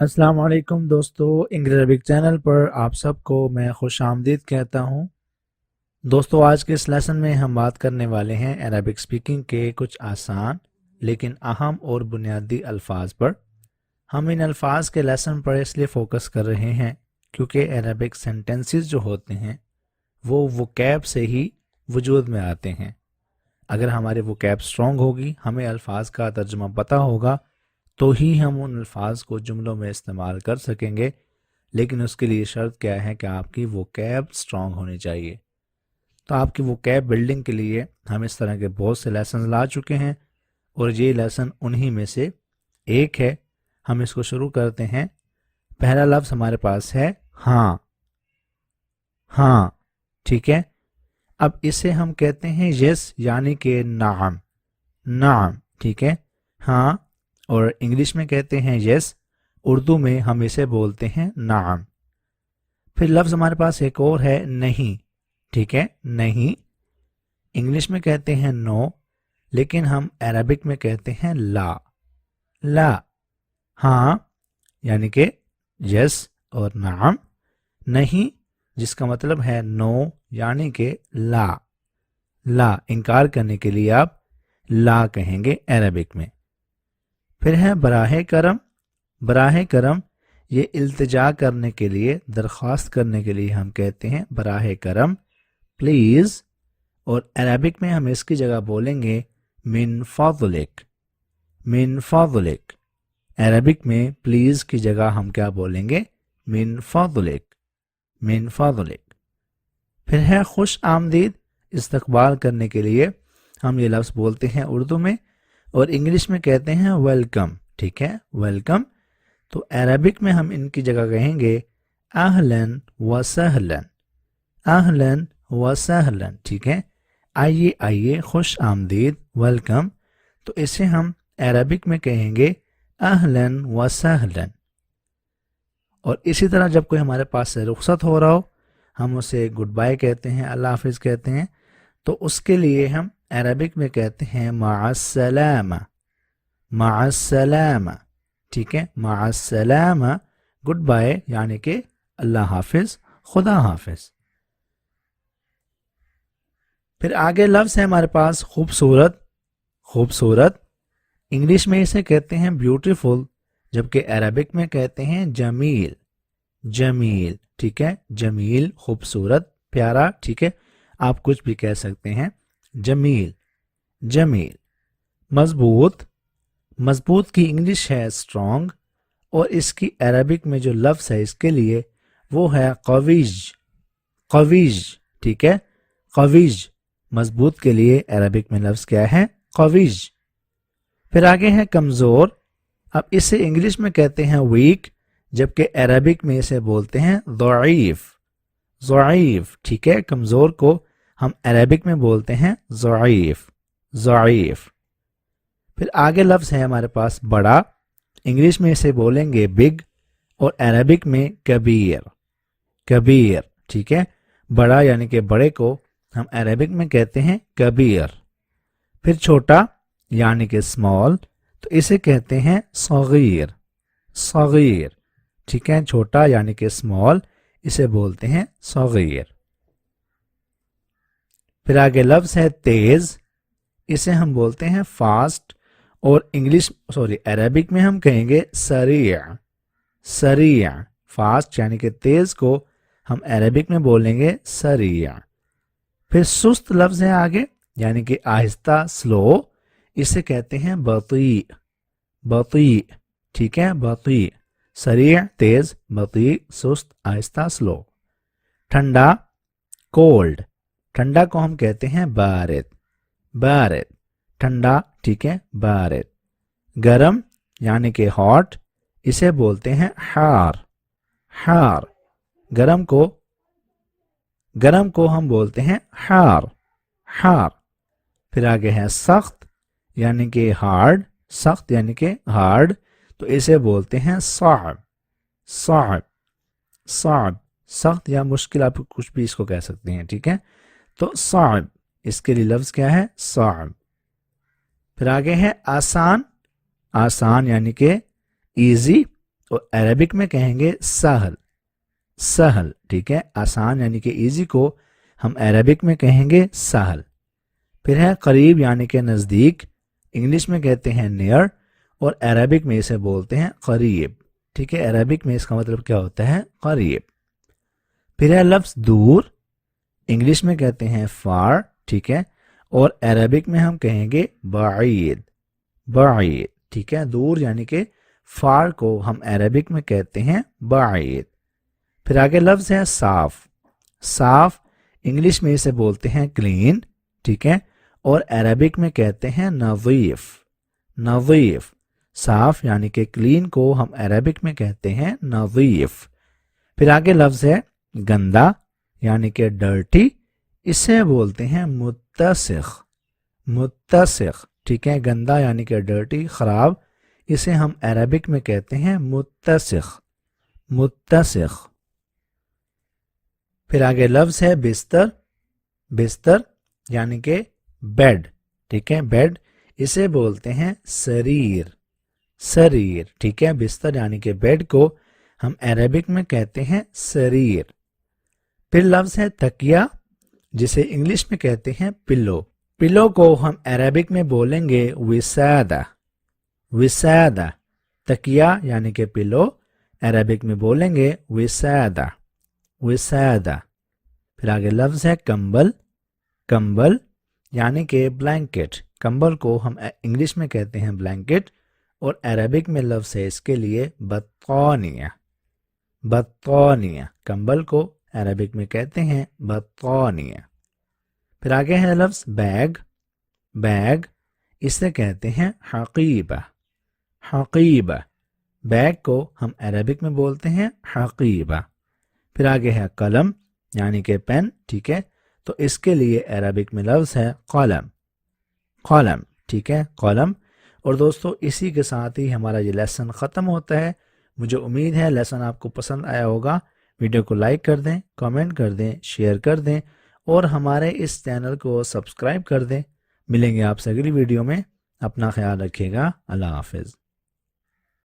अस्सलाम वालेकुम दोस्तों, इंग्लिश अरबिक चैनल पर आप सबको मैं खुश आमदीद कहता हूँ। दोस्तों, आज के इस लेसन में हम बात करने वाले हैं अरबिक स्पीकिंग के कुछ आसान लेकिन अहम और बुनियादी अल्फाज पर। हम इन अल्फाज के लेसन पर इसलिए फोकस कर रहे हैं क्योंकि अरबिक सेंटेंसेस जो होते हैं वो वोकैब से ही वजूद में आते हैं। अगर हमारी वोकैब स्ट्रॉन्ग होगी, हमें अल्फाज का तर्जुमा पता होगा, तो ही हम उन अल्फाज को जुमलों में इस्तेमाल कर सकेंगे। लेकिन उसके लिए शर्त क्या है कि आपकी वोकैब स्ट्रॉन्ग होनी चाहिए। तो आपकी वोकैब बिल्डिंग के लिए हम इस तरह के बहुत से लेसन ला चुके हैं और ये लेसन उन्हीं में से एक है। हम इसको शुरू करते हैं। पहला लफ्ज़ हमारे पास है हाँ। हाँ, ठीक है। अब इसे हम कहते हैं यस, यानी कि नाम। नाम, ठीक है। हाँ, और इंग्लिश में कहते हैं यस, उर्दू में हम इसे बोलते हैं नाम। फिर लफ्ज़ हमारे पास एक और है नहीं, ठीक है। नहीं, इंग्लिश में कहते हैं नो, लेकिन हम अरबिक में कहते हैं ला। ला, हाँ यानी कि यस और नाम, नहीं जिसका मतलब है नो यानी कि ला। ला इनकार करने के लिए आप ला कहेंगे अरबिक में। फिर है बराहे करम। बराहे करम, ये इल्तिजा करने के लिए, दरख्वास्त करने के लिए हम कहते हैं बराहे करम, प्लीज़। और अरबिक में हम इसकी जगह बोलेंगे मिन फज़लिक। मिन फज़लिक, अरबिक में प्लीज़ की जगह हम क्या बोलेंगे? मिन फज़लिक। मिन फज़लिक। फिर है खुश आमदीद। इस्तकबाल करने के लिए हम ये लफ्ज़ बोलते हैं उर्दू में, और इंग्लिश में कहते हैं वेलकम, ठीक है। वेलकम। तो अरबिक में हम इनकी जगह कहेंगे अहलन व सहलन। अहलन व सहलन, ठीक है। आइए आइए, खुश आमदीद, वेलकम। तो इसे हम अरबिक में कहेंगे अहलन व सहलन। और इसी तरह जब कोई हमारे पास से रुखसत हो रहा हो, हम उसे गुड बाय कहते हैं, अल्लाह हाफिज़ कहते हैं, तो उसके लिए हम अरबिक में कहते हैं माअस्सलामा। माअस्सलामा, ठीक है। माअस्सलामा, गुड बाय यानी कि अल्लाह हाफिज़, खुदा हाफिज़। फिर आगे लफ्ज़ है हमारे पास खूबसूरत। खूबसूरत, इंग्लिश में इसे कहते हैं ब्यूटीफुल, जबकि अरबिक में कहते हैं जमील। जमील, ठीक है। जमील, खूबसूरत, प्यारा, ठीक है। आप कुछ भी कह सकते हैं। जमील, जमील। मजबूत। मजबूत की इंग्लिश है स्ट्रॉन्ग, और इसकी अरबिक में जो लफ्ज़ है इसके लिए वो है कवीज। कवीज, ठीक है। कवीज, मजबूत के लिए अरबिक में लफ्ज़ क्या है? कवीज। फिर आगे है कमज़ोर। अब इसे इंग्लिश में कहते हैं वीक, जबकि अरबिक में इसे बोलते हैं ज़ईफ़। ज़ईफ़, ठीक है। कमज़ोर को हम अरबिक में बोलते हैं ज़ईफ़। ज़ईफ़। फिर आगे लफ्ज़ है हमारे पास बड़ा। इंग्लिश में इसे बोलेंगे बिग, और अरबिक में कबीर। कबीर, ठीक है। बड़ा यानी कि बड़े को हम अरबिक में कहते हैं कबीर। फिर छोटा यानी कि स्मॉल, तो इसे कहते हैं सगीर। सगीर, ठीक है। छोटा यानी कि स्मॉल, इसे बोलते हैं सगीर। फिर आगे लफ्ज़ है तेज। इसे हम बोलते हैं फास्ट, और अरबिक में हम कहेंगे सरीअ। सरीअ, फास्ट यानी कि तेज को हम अरबिक में बोलेंगे सरीअ। फिर सुस्त लफ्ज़ है आगे, यानी कि आहिस्ता, स्लो, इसे कहते हैं बती। बती, ठीक है। बती, सरीअ तेज, बती सुस्त, आहिस्ता, स्लो। ठंडा, कोल्ड। ठंडा को हम कहते हैं बारिद। बारिद, ठंडा, ठीक है। बारिद। गरम यानी कि हॉट, इसे बोलते हैं हार। हार, गरम को हम बोलते हैं हार। हार। फिर आगे है सख्त यानी कि हार्ड। सख्त यानी कि हार्ड, तो इसे बोलते हैं साब। साब, साब, सख्त या मुश्किल, आप कुछ भी इसको कह सकते हैं, ठीक है। तो साब, इसके लिए लफ्ज़ क्या है? साब। फिर आगे है आसान। आसान यानी कि इजी, اور عربک میں کہیں گے سہل، سہل، ٹھیک ہے، آسان یعنی کہ ایزی کو ہم عربک میں کہیں گے سہل۔ پھر ہے قریب یعنی کہ نزدیک، انگلش میں کہتے ہیں نیئر اور عربک میں اسے بولتے ہیں قریب، ٹھیک ہے، عربک میں اس کا مطلب کیا ہوتا ہے؟ قریب۔ پھر ہے لفظ دور، انگلش میں کہتے ہیں فار، ٹھیک ہے، اور عربک میں ہم کہیں گے بعید، بعید، ٹھیک ہے، دور یعنی کہ فار کو ہم عربک میں کہتے ہیں بعید۔ پھر آگے لفظ ہے صاف، صاف، انگلش میں اسے بولتے ہیں کلین، ٹھیک ہے، اور عربک میں کہتے ہیں نظیف، نظیف، صاف یعنی کہ کلین کو ہم عربک میں کہتے ہیں نظیف۔ پھر آگے لفظ ہے گندا یعنی کہ ڈرٹی، اسے بولتے ہیں متسخ، متسخ، ٹھیک ہے، گندا یعنی کہ ڈرٹی، خراب، اسے ہم عربک میں کہتے ہیں متسخ، متسخ۔ پھر آگے لفظ ہے بستر، بستر یعنی کہ بیڈ، ٹھیک ہے، بیڈ، اسے بولتے ہیں سریر، سریر، ٹھیک ہے، بستر یعنی کہ بیڈ کو ہم عربک میں کہتے ہیں سریر۔ پھر لفظ ہے تکیہ، جسے انگلش میں کہتے ہیں پلو، پلو کو ہم عربک میں بولیں گے وسادہ، وسادہ، تکیہ یعنی کہ پلو، عربک میں بولیں گے وسادہ، وسادہ۔ پھر آگے لفظ ہے کمبل، کمبل یعنی کہ بلینکٹ، کمبل کو ہم انگلش میں کہتے ہیں بلینکٹ اور عربک میں لفظ ہے اس کے لیے بطانیہ، بطانیہ، کمبل کو عربک میں کہتے ہیں بطانیہ۔ پھر آگے ہے لفظ بیگ، بیگ، اسے کہتے ہیں حقیبہ، حقیبہ، بیگ کو ہم عربک میں بولتے ہیں حقیبہ۔ پھر آگے ہے قلم یعنی کہ پین، ٹھیک ہے، تو اس کے لیے عربک میں لفظ ہے قلم، قلم، ٹھیک ہے، قلم۔ اور دوستو اسی کے ساتھ ہی ہمارا یہ لیسن ختم ہوتا ہے۔ مجھے امید ہے لیسن آپ کو پسند آیا ہوگا۔ ویڈیو کو لائک کر دیں، کامنٹ کر دیں، شیئر کر دیں اور ہمارے اس چینل کو سبسکرائب کر دیں۔ ملیں گے آپ سے اگلی ویڈیو میں، اپنا خیال رکھیے گا، اللہ حافظ۔